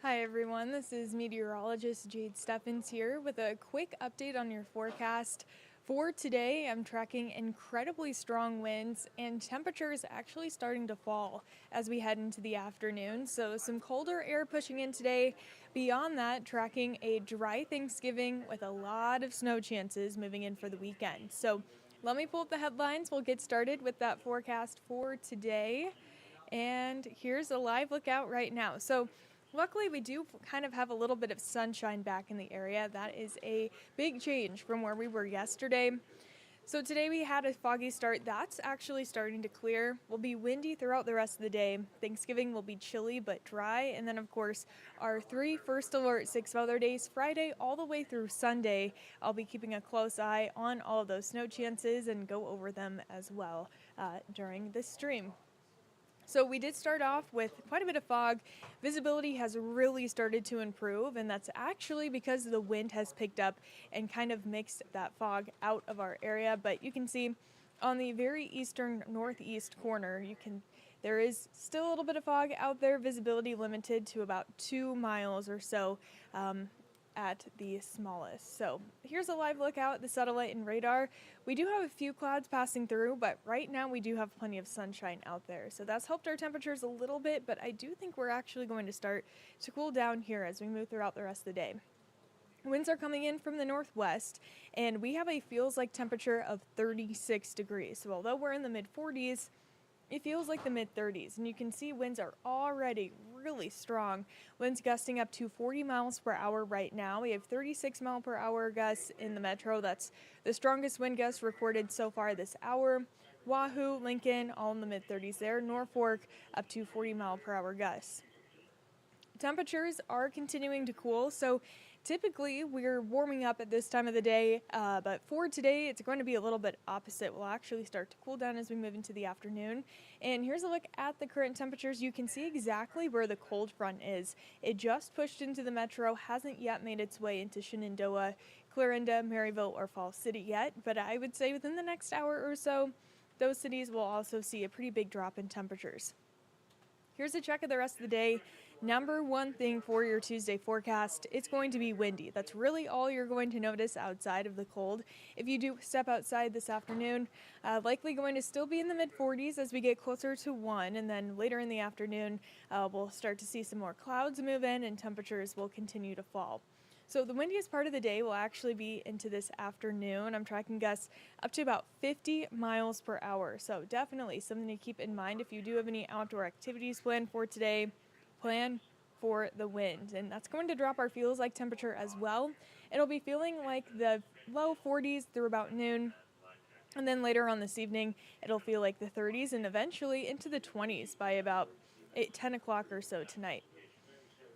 Hi everyone, this is Meteorologist Jade Steffens here with a quick update on your forecast. For today, I'm tracking incredibly strong winds and temperatures actually starting to fall as we head into the afternoon. So, some colder air pushing in today. Beyond that, tracking a dry Thanksgiving with a lot of snow chances moving in for the weekend. So, let me pull up the headlines. We'll get started with that forecast for today. And here's a live lookout right now. So, luckily, we do kind of have a little bit of sunshine back in the area. That is a big change from where we were yesterday. So today we had a foggy start. That's actually starting to clear. Will be windy throughout the rest of the day. Thanksgiving will be chilly but dry. And then, of course, our 3 first alert 6 weather days, Friday all the way through Sunday. I'll be keeping a close eye on all of those snow chances and go over them as well during this stream. So we did start off with quite a bit of fog. Visibility has really started to improve, and that's actually because the wind has picked up and kind of mixed that fog out of our area. But you can see on the very eastern northeast corner, there is still a little bit of fog out there. Visibility limited to about 2 miles or so. At the smallest. So here's a live look out at the satellite and radar. We do have a few clouds passing through, but right now we do have plenty of sunshine out there. So that's helped our temperatures a little bit, but I do think we're actually going to start to cool down here as we move throughout the rest of the day. Winds are coming in from the northwest, and we have a feels like temperature of 36 degrees. So although we're in the mid 40s, it feels like the mid 30s, and you can see winds are already really strong. Winds gusting up to 40 miles per hour right now. We have 36 mile per hour gusts in the metro. That's the strongest wind gust recorded so far this hour. Wahoo, Lincoln, all in the mid 30s there. Norfolk up to 40 mile per hour gusts. Temperatures are continuing to cool, so typically we're warming up at this time of the day, but for today it's going to be a little bit opposite. We'll actually start to cool down as we move into the afternoon. And here's a look at the current temperatures. You can see exactly where the cold front is. It just pushed into the metro, hasn't yet made its way into Shenandoah, Clarinda, Maryville, or Falls City yet, but I would say within the next hour or so, those cities will also see a pretty big drop in temperatures. Here's a check of the rest of the day. Number one thing for your Tuesday forecast, it's going to be windy. That's really all you're going to notice outside of the cold. If you do step outside this afternoon, likely going to still be in the mid 40s as we get closer to 1. And then later in the afternoon, we'll start to see some more clouds move in and temperatures will continue to fall. So the windiest part of the day will actually be into this afternoon. I'm tracking gusts up to about 50 miles per hour. So definitely something to keep in mind if you do have any outdoor activities planned for today. Plan for the wind, and that's going to drop our feels like temperature as well. It'll be feeling like the low 40s through about noon. And then later on this evening, it'll feel like the 30s and eventually into the 20s by about 10 o'clock or so tonight.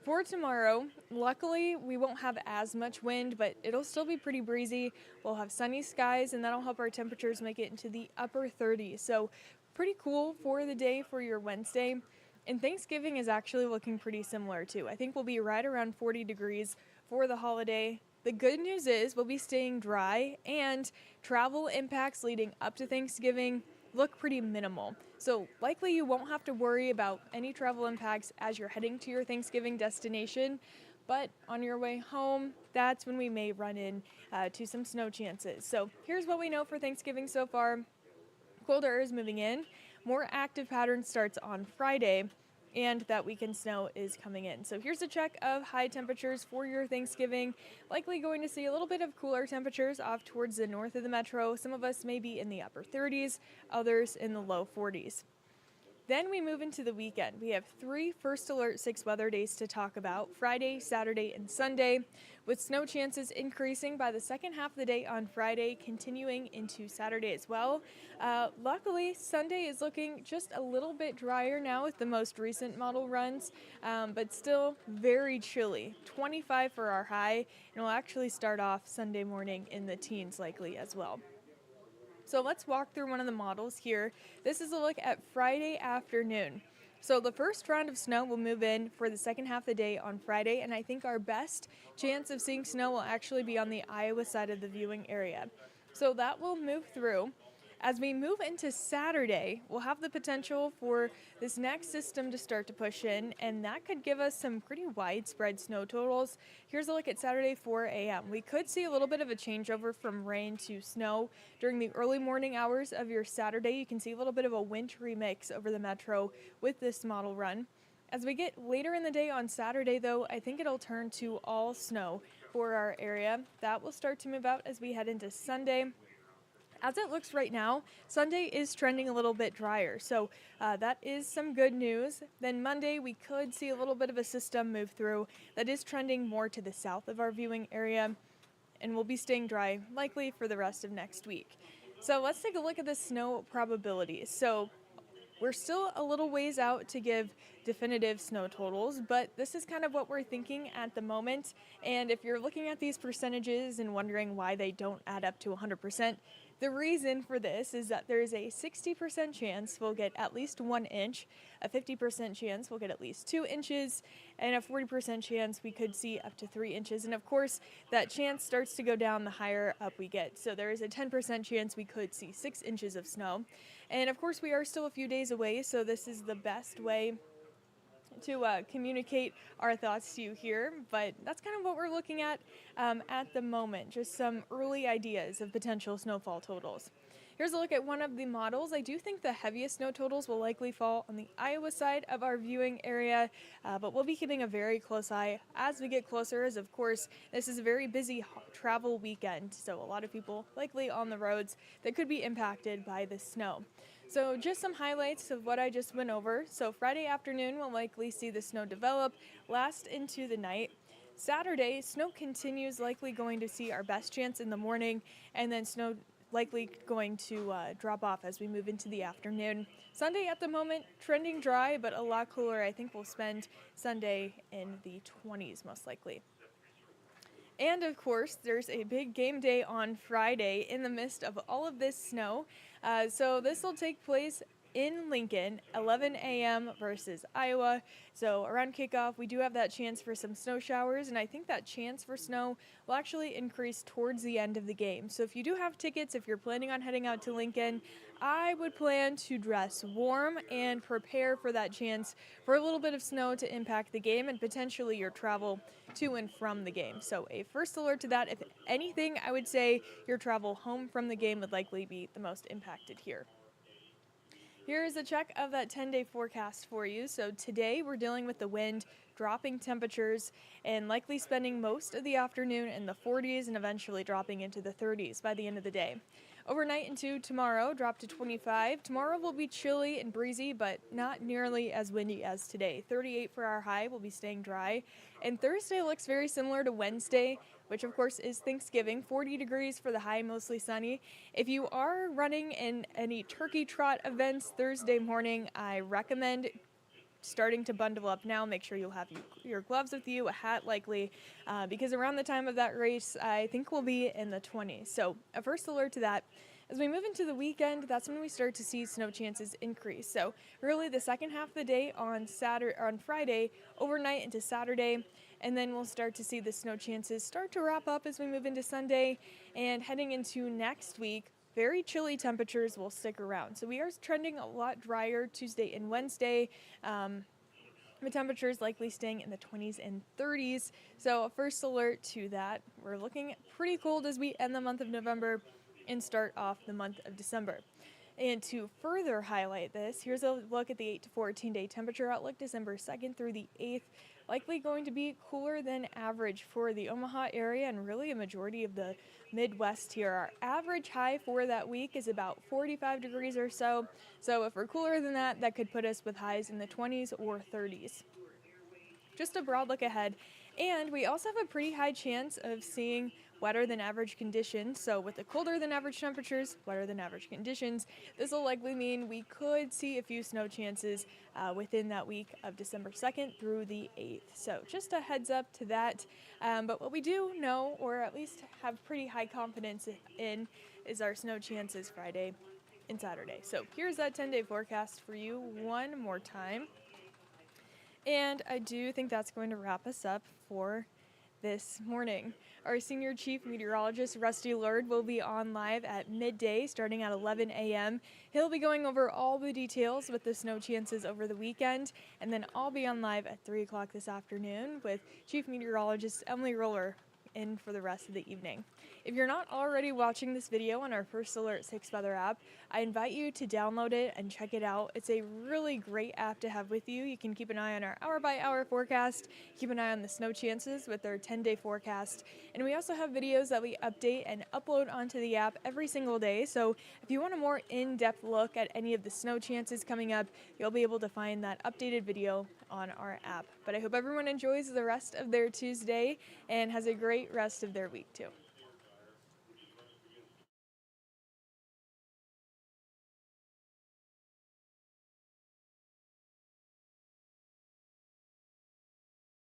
For tomorrow, luckily, we won't have as much wind, but it'll still be pretty breezy. We'll have sunny skies, and that'll help our temperatures make it into the upper 30s. So pretty cool for the day for your Wednesday. And Thanksgiving is actually looking pretty similar, too. I think we'll be right around 40 degrees for the holiday. The good news is we'll be staying dry, and travel impacts leading up to Thanksgiving look pretty minimal. So likely you won't have to worry about any travel impacts as you're heading to your Thanksgiving destination. But on your way home, that's when we may run into some snow chances. So here's what we know for Thanksgiving so far. Colder air is moving in. More active pattern starts on Friday, and that weekend snow is coming in. So here's a check of high temperatures for your Thanksgiving. Likely going to see a little bit of cooler temperatures off towards the north of the metro. Some of us may be in the upper 30s, others in the low 40s. Then we move into the weekend. We have 3 first alert 6 weather days to talk about, Friday, Saturday, and Sunday, with snow chances increasing by the second half of the day on Friday, continuing into Saturday as well. Luckily, Sunday is looking just a little bit drier now with the most recent model runs, but still very chilly. 25 for our high, and we'll actually start off Sunday morning in the teens likely as well. So let's walk through one of the models here. This is a look at Friday afternoon. So the first round of snow will move in for the second half of the day on Friday, and I think our best chance of seeing snow will actually be on the Iowa side of the viewing area. So that will move through. As we move into Saturday, we'll have the potential for this next system to start to push in, and that could give us some pretty widespread snow totals. Here's a look at Saturday 4 a.m. We could see a little bit of a changeover from rain to snow during the early morning hours of your Saturday. You can see a little bit of a wintry mix over the metro with this model run. As we get later in the day on Saturday, though, I think it'll turn to all snow for our area. That will start to move out as we head into Sunday. As it looks right now, Sunday is trending a little bit drier, so that is some good news. Then Monday, we could see a little bit of a system move through that is trending more to the south of our viewing area, and will be staying dry likely for the rest of next week. So let's take a look at the snow probabilities. So we're still a little ways out to give definitive snow totals, but this is kind of what we're thinking at the moment. And if you're looking at these percentages and wondering why they don't add up to 100%, the reason for this is that there's a 60% chance we'll get at least 1 inch, a 50% chance we'll get at least 2 inches, and a 40% chance we could see up to 3 inches. And of course, that chance starts to go down the higher up we get. So there is a 10% chance we could see 6 inches of snow. And of course, we are still a few days away, so this is the best way to communicate our thoughts to you here, but that's kind of what we're looking at the moment, just some early ideas of potential snowfall totals. Here's a look at one of the models. I do think the heaviest snow totals will likely fall on the Iowa side of our viewing area, but we'll be keeping a very close eye as we get closer, as of course this is a very busy travel weekend, so a lot of people likely on the roads that could be impacted by the snow. So just some highlights of what I just went over. So Friday afternoon, we'll likely see the snow develop, last into the night. Saturday, snow continues, likely going to see our best chance in the morning, and then snow likely going to drop off as we move into the afternoon. Sunday at the moment, trending dry, but a lot cooler. I think we'll spend Sunday in the 20s most likely. And of course, there's a big game day on Friday in the midst of all of this snow. So this will take place in Lincoln, 11 a.m. versus Iowa. So around kickoff, we do have that chance for some snow showers, and I think that chance for snow will actually increase towards the end of the game. So if you do have tickets, if you're planning on heading out to Lincoln, I would plan to dress warm and prepare for that chance for a little bit of snow to impact the game and potentially your travel to and from the game. So a first alert to that. If anything, I would say your travel home from the game would likely be the most impacted here. Here's a check of that 10-day forecast for you. So today we're dealing with the wind, dropping temperatures, and likely spending most of the afternoon in the 40s and eventually dropping into the 30s by the end of the day. Overnight into tomorrow, drop to 25. Tomorrow will be chilly and breezy, but not nearly as windy as today. 38 for our high, will be staying dry. And Thursday looks very similar to Wednesday, which of course is Thanksgiving. 40 degrees for the high, mostly sunny. If you are running in any turkey trot events Thursday morning, I recommend starting to bundle up now. Make sure you'll have your gloves with you, a hat likely, because around the time of that race, I think we'll be in the 20s. So a first alert to that. As we move into the weekend, that's when we start to see snow chances increase. So really the second half of the day on Friday, overnight into Saturday, and then we'll start to see the snow chances start to wrap up as we move into Sunday, and heading into next week, very chilly temperatures will stick around. So we are trending a lot drier Tuesday and Wednesday. The temperatures likely staying in the 20s and 30s. So a first alert to that. We're looking pretty cold as we end the month of November and start off the month of December. And to further highlight this, here's a look at the 8 to 14 day temperature outlook, December 2nd through the 8th. Likely going to be cooler than average for the Omaha area and really a majority of the Midwest here. Our average high for that week is about 45 degrees or so. So if we're cooler than that, that could put us with highs in the 20s or 30s. Just a broad look ahead. And we also have a pretty high chance of seeing wetter than average conditions. So with the colder than average temperatures, wetter than average conditions, this will likely mean we could see a few snow chances within that week of December 2nd through the 8th. So just a heads up to that. But what we do know, or at least have pretty high confidence in, is our snow chances Friday and Saturday. So here's that 10-day forecast for you one more time. And I do think that's going to wrap us up for this morning. Our senior chief meteorologist, Rusty Lord, will be on live at midday starting at 11 a.m. He'll be going over all the details with the snow chances over the weekend, and then I'll be on live at 3 o'clock this afternoon with Chief Meteorologist Emily Roller in for the rest of the evening. If you're not already watching this video on our First Alert 6 Weather app, I invite you to download it and check it out. It's a really great app to have with you. You can keep an eye on our hour-by-hour forecast, keep an eye on the snow chances with their 10-day forecast, and we also have videos that we update and upload onto the app every single day. So if you want a more in-depth look at any of the snow chances coming up, you'll be able to find that updated video on our app. But I hope everyone enjoys the rest of their Tuesday and has a great rest of their week too.